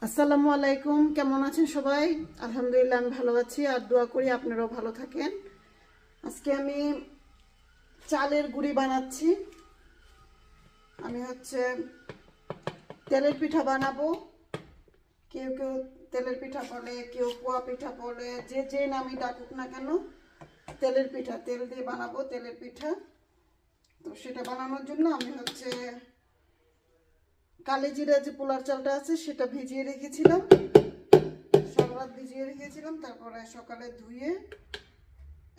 আসসালামু আলাইকুম, কেমন আছেন সবাই? আলহামদুলিল্লাহ আমি ভালো আছি আর দোয়া করি আপনারাও ভালো থাকেন। আজকে আমি চালের গুঁড়ি বানাচ্ছি। আমি তেলের পিঠা বানাবো। কেউ কেউ তেলের পিঠা বলে, কেউ পোয়া পিঠা বলে, যে যে নামই ডাকুক না কেন, তেলের পিঠা, তেল দিয়ে বানাবো তেলের পিঠা। তো সেটা বানানোর জন্য আমি কালি জিরা যে পোলার চালটা আছে সেটা ভিজিয়ে রেখেছিলাম, সারা রাত ভিজিয়ে রেখেছিলাম। তারপরে সকালে ধুয়ে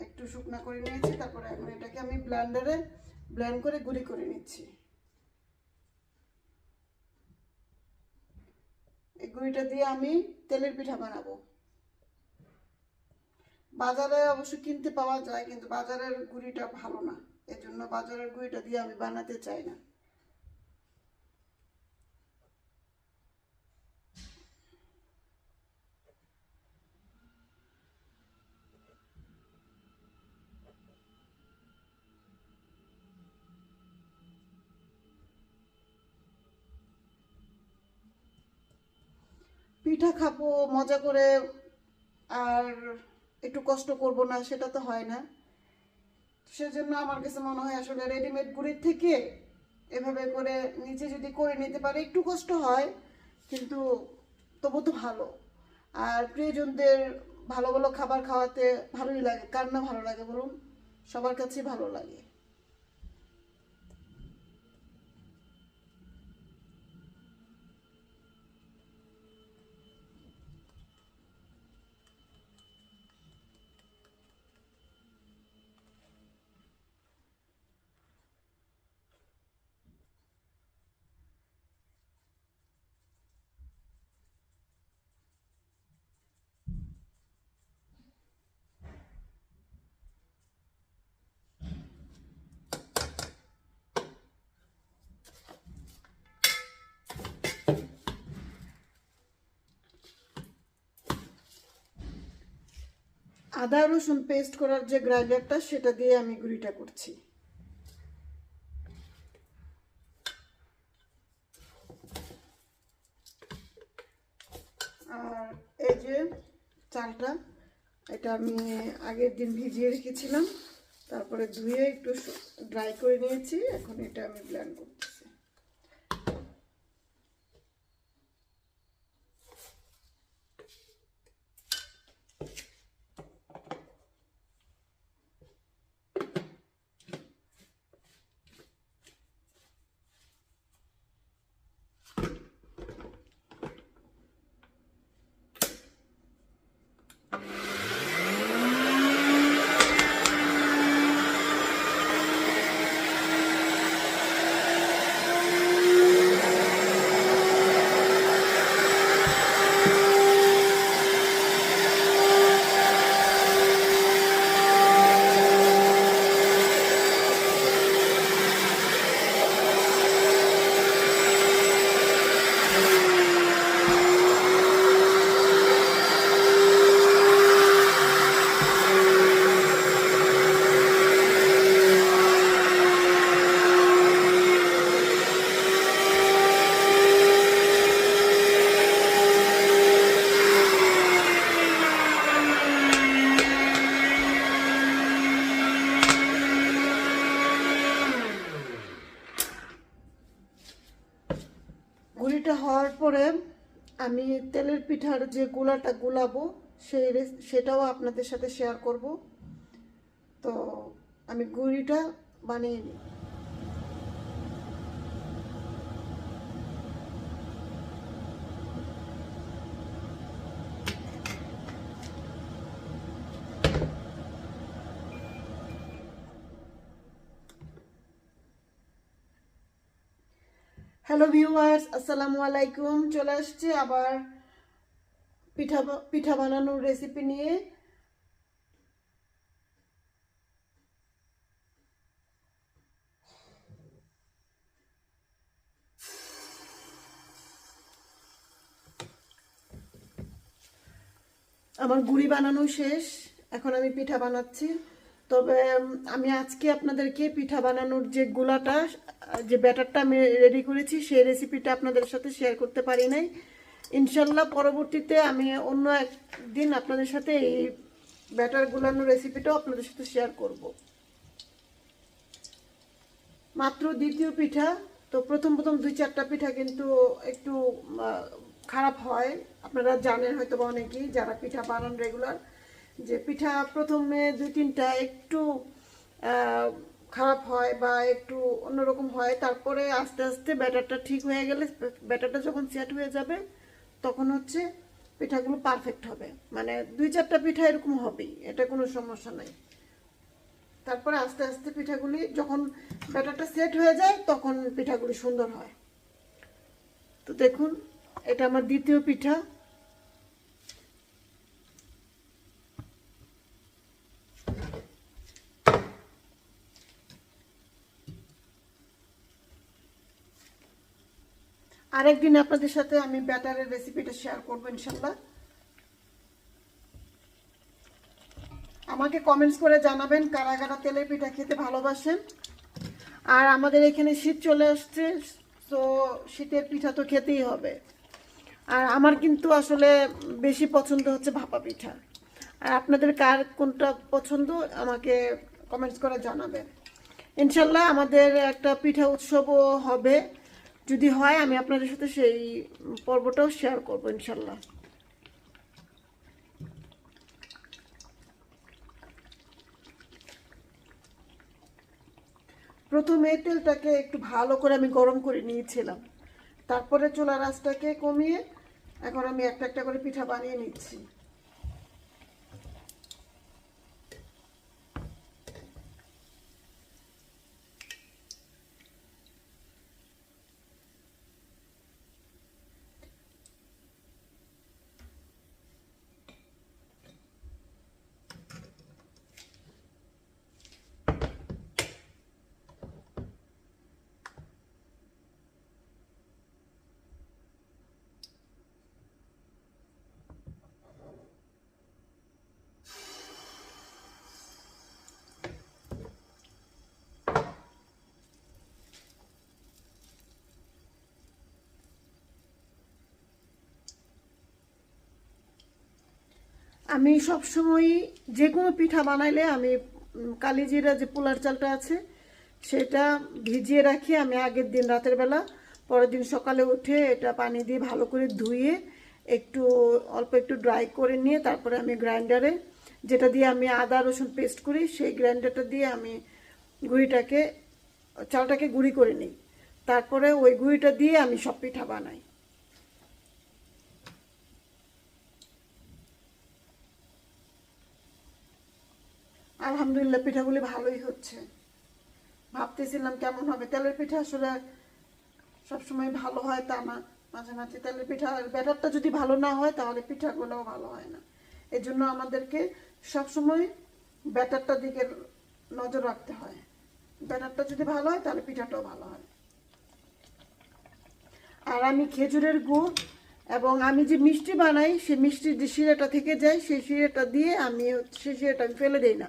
একটু শুকনা করে নিয়েছি। তারপরে এখন এটাকে আমি ব্লেন্ডারে ব্লেন্ড করে গুঁড়ি করে নিচ্ছি। এই গুঁড়িটা দিয়ে আমি তেলের পিঠা বানাবো। বাজারে অবশ্য কিনতে পাওয়া যায়, কিন্তু বাজারের গুঁড়িটা ভালো না, এজন্য বাজারের গুঁড়িটা দিয়ে আমি বানাতে চাই না। পিঠা খাবো মজা করে, আর একটু কষ্ট করব না, সেটা তো হয় না। সেজন্য আমার কাছে মনে হয় আসলে রেডিমেড গুঁড়ির থেকে এভাবে করে নিজে যদি করে নিতে পারে, একটু কষ্ট হয় কিন্তু তবু তো ভালো। আর প্রিয়জনদের ভালো ভালো খাবার খাওয়াতে ভালোই লাগে, কার না ভালো লাগে বলুন? সবার কাছেই ভালো লাগে। আদা রসুন পেস্ট করার যে গ্রাইন্ডারটা, সেটা দিয়ে আমি গুঁড়িটা করছি। আর এই যে চালটা, এটা আমি আগের দিন ভিজিয়ে রেখেছিলাম, তারপরে ধুয়ে একটু ড্রাই করে নিয়েছি। এখন এটা আমি ব্লেন্ড করতেছি। গুঁড়িটা হওয়ার পরে আমি তেলের পিঠার যে গোলাটা গোলাবো, সেটাও আপনাদের সাথে শেয়ার করব। তো আমি গুঁড়িটা বানিয়ে নিই। হ্যালো ভিউয়ার্স, আসসালামু আলাইকুম। চলে আসছে আবার পিঠা পিঠা বানানোর রেসিপি নিয়ে। আমার গুঁড়ি বানানো শেষ, এখন আমি পিঠা বানাচ্ছি। তবে আমি আজকে আপনাদেরকে পিঠা বানানোর যে গোলাটা, যে ব্যাটারটা আমি রেডি করেছি, সেই রেসিপিটা আপনাদের সাথে শেয়ার করতে পারি নাই। ইনশাল্লাহ পরবর্তীতে আমি অন্য একদিন আপনাদের সাথে এই ব্যাটার গুলানোর রেসিপিটাও আপনাদের সাথে শেয়ার করব। মাত্র দ্বিতীয় পিঠা, তো প্রথম প্রথম 2-4টা পিঠা কিন্তু একটু খারাপ হয়। আপনারা জানেন হয়তো বা অনেকেই যারা পিঠা বানান রেগুলার, যে পিঠা প্রথমে 2-3টা একটু খারাপ হয় বা একটু অন্যরকম হয়, তারপরে আস্তে আস্তে ব্যাটারটা ঠিক হয়ে গেলে, ব্যাটারটা যখন সেট হয়ে যাবে তখন হচ্ছে পিঠাগুলো পারফেক্ট হবে। মানে 2-4টা পিঠা এরকম হবেই, এটা কোনো সমস্যা নাই। তারপরে আস্তে আস্তে পিঠাগুলি যখন ব্যাটারটা সেট হয়ে যায় তখন পিঠাগুলি সুন্দর হয়। তো দেখুন, এটা আমার দ্বিতীয় পিঠা। আরেকদিন আপনাদের সাথে আমি ব্যাটারের রেসিপিটা শেয়ার করবো ইনশাল্লাহ। আমাকে কমেন্টস করে জানাবেন কারা কারা তেলের পিঠা খেতে ভালোবাসেন। আর আমাদের এখানে শীত চলে আসছে, তো শীতের পিঠা তো খেতেই হবে। আর আমার কিন্তু আসলে বেশি পছন্দ হচ্ছে ভাপা পিঠা। আর আপনাদের কার কোনটা পছন্দ আমাকে কমেন্টস করে জানাবেন। ইনশাল্লাহ আমাদের একটা পিঠা উৎসবও হবে, যদি হয় আমি আপনাদের সাথে সেই পর্বটাও শেয়ার করবো ইনশাল্লাহ। প্রথমে তেলটাকে একটু ভালো করে আমি গরম করে নিয়েছিলাম, তারপরে চুলার আঁচটাকে কমিয়ে এখন আমি একটা একটা করে পিঠা বানিয়ে নিচ্ছি। আমি সবসময় যে কোনো পিঠা বানাইলে আমি কালিজিরা যে পোলার চালটা আছে সেটা ভিজিয়ে রাখি আমি আগের দিন রাতের বেলা। পরের দিন সকালে উঠে এটা পানি দিয়ে ভালো করে ধুয়ে একটু অল্প একটু ড্রাই করে নিয়ে তারপরে আমি গ্রাইন্ডারে, যেটা দিয়ে আমি আদা রসুন পেস্ট করি, সেই গ্রাইন্ডারটা দিয়ে আমি চালটাকে গুঁড়ি করে নিই। তারপরে ওই গুঁড়িটা দিয়ে আমি সব পিঠা বানাই। আলহামদুলিল্লাহ পিঠাগুলি ভালোই হচ্ছে। ভাবতেছিলাম কেমন হবে। তেলের পিঠা আসলে সবসময় ভালো হয় তা না, মাঝে মাঝে তেলের পিঠার ব্যাটারটা যদি ভালো না হয় তাহলে পিঠাগুলোও ভালো হয় না। এই জন্য আমাদেরকে সবসময় ব্যাটারটার দিকে নজর রাখতে হয়। ব্যাটারটা যদি ভালো হয় তাহলে পিঠাটাও ভালো হয়। আর আমি খেজুরের গুড় এবং আমি যে মিষ্টি বানাই সেই মিষ্টির যে শিরাটা থেকে যায় সেই শিরাটা দিয়ে আমি সেই শিরাটা আমি ফেলে দিই না,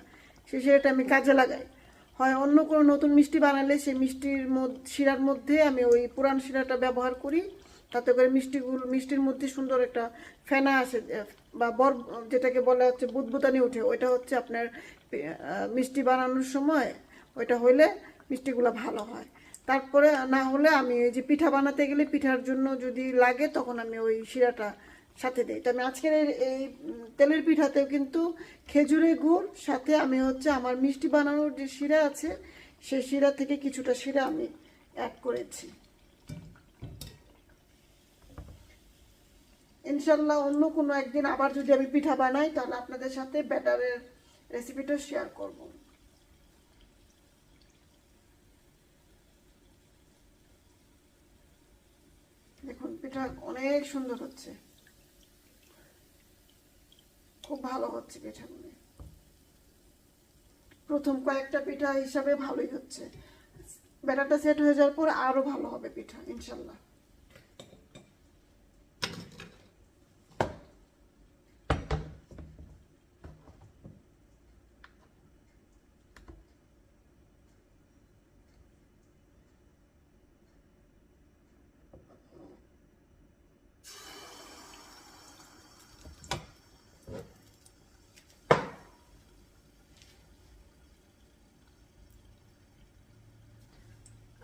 সেই শিরাটা আমি কাজে লাগাই। হয় অন্য কোনো নতুন মিষ্টি বানালে সেই শিরার মধ্যে আমি ওই পুরান শিরাটা ব্যবহার করি, তাতে করে মিষ্টির মধ্যে সুন্দর একটা ফেনা আসে, বা যেটাকে বলা হচ্ছে বুদবুদানি ওঠে, ওইটা হচ্ছে আপনার মিষ্টি বানানোর সময় ওইটা হইলে মিষ্টিগুলো ভালো হয়। তারপরে না হলে আমি ওই যে পিঠা বানাতে গেলে পিঠার জন্য যদি লাগে তখন আমি ওই শিরাটা সাথে দিই। তো আমি আজকের এই তেলের পিঠাতেও কিন্তু খেজুরের গুড় সাথে আমি হচ্ছে আমার মিষ্টি বানানোর যে শিরা আছে সেই শিরা থেকে কিছুটা শিরা আমি অ্যাড করেছি। ইনশাল্লাহ অন্য কোনো একদিন আবার যদি আমি পিঠা বানাই তাহলে আপনাদের সাথে ব্যাটারের রেসিপিটা শেয়ার করব। দেখুন পিঠা অনেক সুন্দর হচ্ছে, খুব ভালো হচ্ছে পিঠাগুলি। প্রথম কয়েকটা পিঠা হিসাবে ভালোই হচ্ছে, ব্যাটারটা সেট হয়ে যাওয়ার পর আরো ভালো হবে পিঠা ইনশাল্লাহ।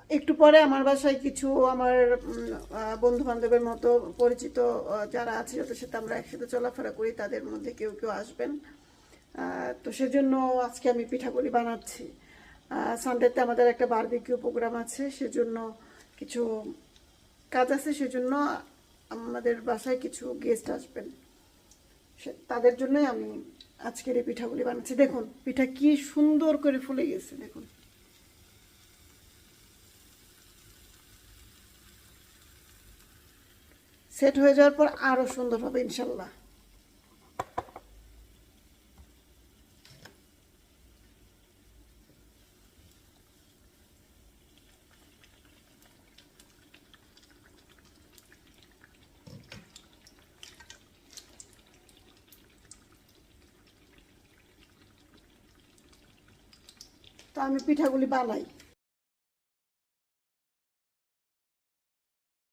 একটু পরে আমার বাসায় কিছু আমার বন্ধু বান্ধবের মতো পরিচিত যারা আছে যাদের সাথে আমরা একসাথে চলাফেরা করি তাদের মধ্যে কেউ কেউ আসবেন। তো সেজন্য আজকে আমি পিঠাগুলি বানাচ্ছি। সানডেতে আমাদের একটা বারবিকিউ প্রোগ্রাম আছে, সেজন্য কিছু কাজ আছে, সেজন্য আমাদের বাসায় কিছু গেস্ট আসবেন, তাদের জন্যই আমি আজকের এই পিঠাগুলি বানাচ্ছি। দেখুন পিঠা কি সুন্দর করে ফুলে গেছে, দেখুন। সেট হয়ে যাওয়ার পর আরো সুন্দর হবে ইনশাল্লাহ। তো আমি পিঠাগুলি বানাই।